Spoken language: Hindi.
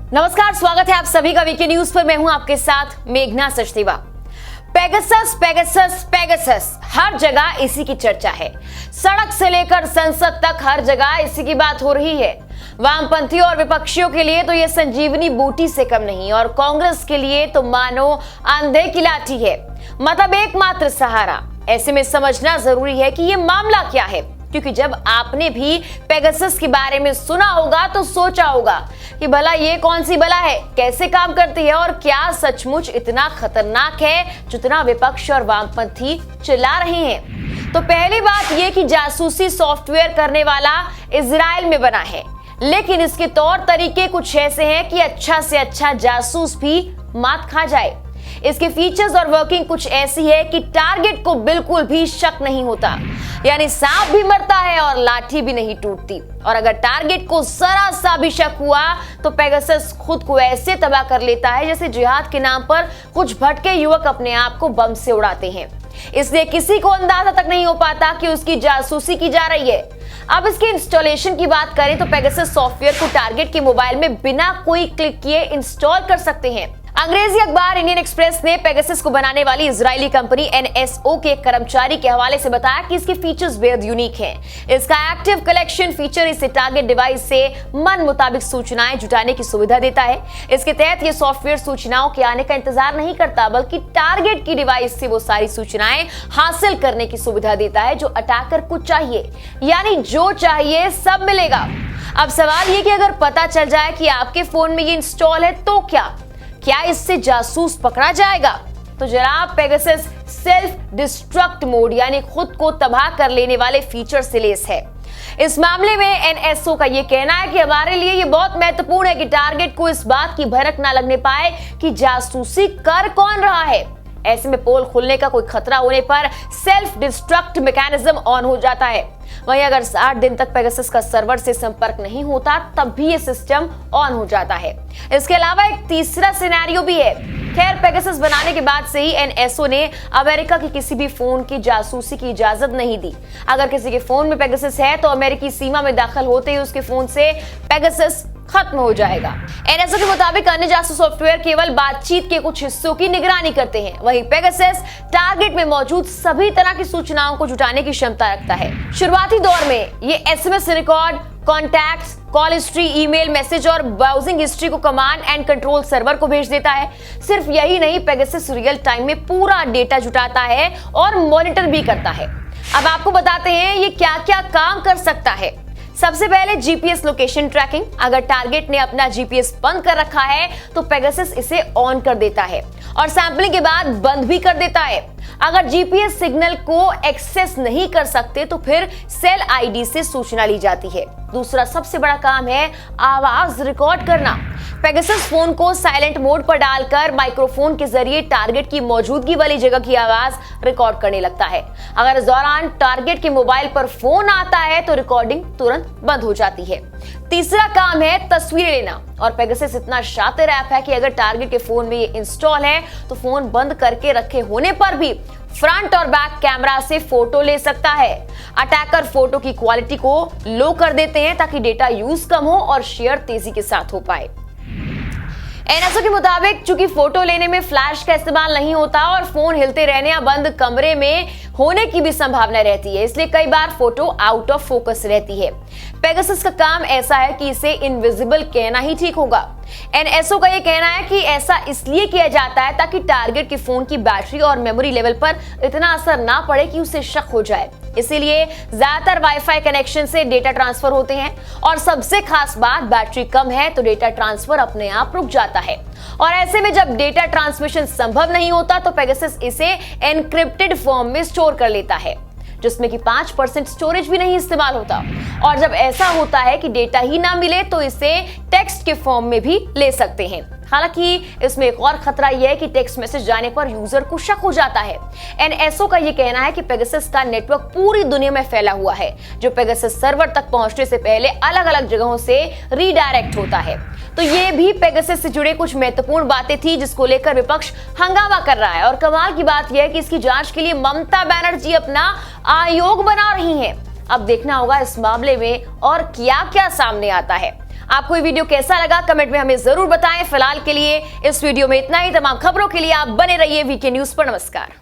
नमस्कार, स्वागत है आप सभी का वीके न्यूज पर। मैं हूं आपके साथ मेघना सचदेवा। पेगासस पेगासस पेगासस, हर जगह इसी की चर्चा है। सड़क से लेकर संसद तक हर जगह इसी की बात हो रही है। वामपंथी और विपक्षियों के लिए तो ये संजीवनी बूटी से कम नहीं और कांग्रेस के लिए तो मानो अंधे की लाठी है, मतलब एकमात्र सहारा। ऐसे में समझना जरूरी है कि ये मामला क्या है, क्योंकि जब आपने भी पेगासस के बारे में सुना होगा तो सोचा होगा कि भला ये कौन सी बला है, कैसे काम करती है और क्या सचमुच इतना खतरनाक है जितना विपक्ष और वामपंथी चिल्ला रहे हैं। तो पहली बात ये कि जासूसी सॉफ्टवेयर करने वाला इजराइल में बना है, लेकिन इसके तौर तरीके कुछ ऐसे हैं कि अच्छा से अच्छा जासूस भी मात खा जाए। इसके फीचर्स और वर्किंग कुछ ऐसी है कि टारगेट को बिल्कुल भी शक नहीं होता, यानी सांप भी मरता है और लाठी भी नहीं टूटती। और अगर टारगेट को जरा सा भी शक हुआ तो पेगासस खुद को ऐसे तबाह कर लेता है जैसे जिहाद के नाम पर कुछ भटके युवक अपने आप को बम से उड़ाते हैं। इसलिए किसी को अंदाजा तक नहीं हो पाता कि उसकी जासूसी की जा रही है। अब इसके इंस्टॉलेशन की बात करें तो पेगासस सॉफ्टवेयर को टारगेट के मोबाइल में बिना कोई क्लिक किए इंस्टॉल कर सकते हैं। अंग्रेजी अखबार इंडियन एक्सप्रेस ने पेगासस को बनाने वाली इजरायली कंपनी एनएसओ के एक कर्मचारी के हवाले से बताया कि इसके फीचर्स बेहद यूनिक हैं। इसका एक्टिव कलेक्शन फीचर इसे टारगेट डिवाइस से मन मुताबिक सूचनाएं जुटाने की सुविधा देता है। इसके तहत ये सॉफ्टवेयर सूचनाओं के आने का इंतजार नहीं करता, बल्कि टारगेट की डिवाइस से वो सारी सूचनाएं हासिल करने की सुविधा देता है जो अटैकर को चाहिए, यानी जो चाहिए सब मिलेगा। अब सवाल ये कि अगर पता चल जाए कि आपके फोन में ये इंस्टॉल है तो क्या इससे जासूस पकड़ा जाएगा? तो जनाब, पेगासस सेल्फ डिस्ट्रक्ट मोड यानी खुद को तबाह कर लेने वाले फीचर से लेस है। इस मामले में एनएसओ का यह कहना है कि हमारे लिए यह बहुत महत्वपूर्ण है कि टारगेट को इस बात की भनक ना लगने पाए कि जासूसी कर कौन रहा है। ऐसे में पोल खुलने का कोई खतरा होने पर सेल्फ डिस्ट्रक्ट मैकेनिज्म ऑन हो जाता है। वहीं अगर 60 दिन तक पेगासस का सर्वर से संपर्क नहीं होता तब भी ये सिस्टम ऑन हो जाता है। इसके अलावा एक तीसरा सिनेरियो भी है। खैर, पेगासस बनाने के बाद से ही एनएसओ ने अमेरिका के किसी भी फोन की जासूसी की इजाजत नहीं दी। अगर किसी के फोन में पेगासस है तो अमेरिकी सीमा में दाखिल होते ही उसके फोन से पेगासस खत्म हो जाएगा। एनएसओ के मुताबिक अन्य जासूस सॉफ्टवेयर केवल बातचीत के कुछ हिस्सों की निगरानी करते हैं, वहीं पेगासस टारगेट में मौजूद सभी तरह की सूचनाओं को जुटाने की क्षमता रखता है। शुरुआती दौर में ये SMS record, contacts, call history, email, message और ब्राउजिंग हिस्ट्री को कमांड एंड कंट्रोल सर्वर को भेज देता है। सिर्फ यही नहीं, पेगासस रियल टाइम में पूरा डेटा जुटाता है और मॉनिटर भी करता है। अब आपको बताते हैं ये क्या क्या काम कर सकता है। सबसे पहले जीपीएस लोकेशन ट्रैकिंग। अगर टारगेट ने अपना जीपीएस बंद कर रखा है तो पेगासस इसे ऑन कर देता है और सैंपलिंग के बाद बंद भी कर देता है। अगर जीपीएस सिग्नल को एक्सेस नहीं कर सकते तो फिर सेल आईडी से सूचना ली जाती है। दूसरा सबसे बड़ा काम है आवाज रिकॉर्ड करना। पेगासस फोन को साइलेंट मोड पर डालकर माइक्रोफोन के जरिए टारगेट की मौजूदगी वाली जगह की आवाज रिकॉर्ड करने लगता है। अगर इस दौरान टारगेट के मोबाइल पर फोन आता है तो रिकॉर्डिंग तुरंत बंद हो जाती है। तीसरा काम है तस्वीरें लेना, और पेगासस इतना शातिर ऐप है कि अगर टारगेट के फोन में ये इंस्टॉल है तो फोन बंद करके रखे होने पर भी फ्रंट और बैक कैमरा से फोटो ले सकता है। अटैकर फोटो की क्वालिटी को लो कर देते हैं ताकि डेटा यूज कम हो और शेयर तेजी के साथ हो पाए। एनएसओ के मुताबिक चूंकि फोटो लेने में फ्लैश का इस्तेमाल नहीं होता और फोन हिलते रहने या बंद कमरे में होने की भी संभावना रहती है, इसलिए कई बार फोटो आउट ऑफ फोकस रहती है। पेगासस का काम ऐसा है कि इसे इनविजिबल कहना ही ठीक होगा। एनएसओ का यह कहना है कि ऐसा इसलिए किया जाता है ताकि टारगेट के फोन की बैटरी और मेमोरी लेवल पर इतना असर ना पड़े कि उसे शक हो जाए। इसीलिए ज्यादातर वाईफाई कनेक्शन से डेटा ट्रांसफर होते हैं और सबसे खास बात, बैटरी कम है तो डेटा ट्रांसफर अपने आप रुक जाता है। और ऐसे में जब डेटा ट्रांसमिशन संभव नहीं होता तो पेगासस इसे एनक्रिप्टेड फॉर्म में स्टोर कर लेता है, जिसमें कि 5% स्टोरेज भी नहीं इस्तेमाल होता। और जब ऐसा होता है कि डेटा ही ना मिले तो इसे टेक्स्ट के फॉर्म में भी ले सकते हैं। हालांकि इसमें एक और खतरा यह है कि टेक्स्ट मैसेज जाने पर यूजर को शक हो जाता है। एनएसओ का यह कहना है कि पेगासस का नेटवर्क पूरी दुनिया में फैला हुआ है, जो पेगासस सर्वर तक पहुंचने से पहले अलग अलग जगहों से रीडायरेक्ट होता है। तो ये भी पेगासस से जुड़े कुछ महत्वपूर्ण बातें थी जिसको लेकर विपक्ष हंगामा कर रहा है। और कमाल की बात यह है कि इसकी जांच के लिए ममता बनर्जी अपना आयोग बना रही हैं। अब देखना होगा इस मामले में और क्या क्या सामने आता है। आपको ये वीडियो कैसा लगा कमेंट में हमें जरूर बताएं। फिलहाल के लिए इस वीडियो में इतना ही। तमाम खबरों के लिए आप बने रहिए वीके न्यूज पर। नमस्कार।